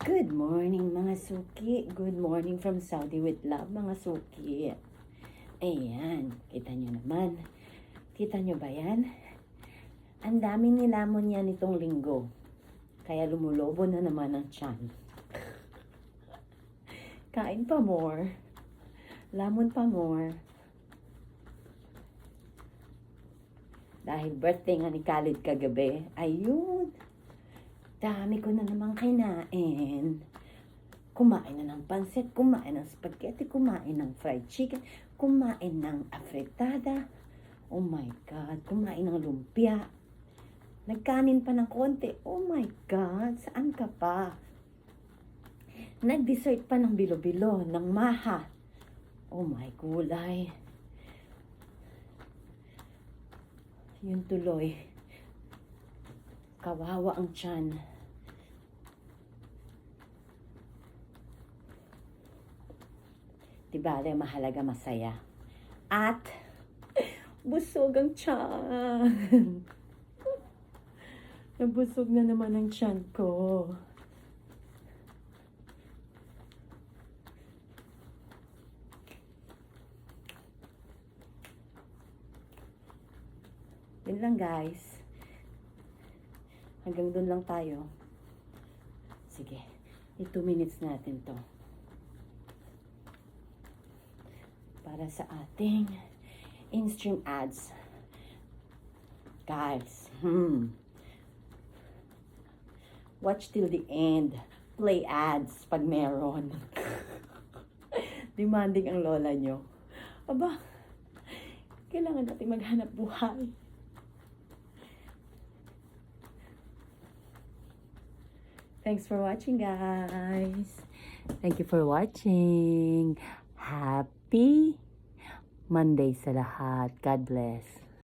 Good morning mga suki. Good morning from Saudi with love mga suki. Ayan, kita nyo naman. Kita nyo ba yan? Ang daming nilamon yan itong linggo. Kaya lumulobo na naman ang tiyan. Kain pa more. Lamon pa more. Dahil birthday nga ni Khalid kagabi. Ayun. Dami ko na namang kinain. Kumain na ng pansit, kumain ng spaghetti, kumain ng fried chicken, kumain ng afritada. Oh my God, kumain ng lumpia. Nagkanin pa ng konti. Oh my God, saan ka pa? Nag-dessert pa ng bilo-bilo, ng maha. Oh my gulay. Yun tuloy. Kawawa ang tiyan. Diba, mahalaga masaya. At, busog ang tiyan. Nabusog na naman ang tiyan ko. Yun lang guys. Hanggang doon lang tayo. Sige, 2 minutes natin to. Para sa ating in-stream ads. Guys, watch till the end. Play ads pag meron. Demanding ang lola nyo. Aba, kailangan natin maghanap buhay. Thanks for watching, guys. Thank you for watching. Happy Monday sa lahat. God bless.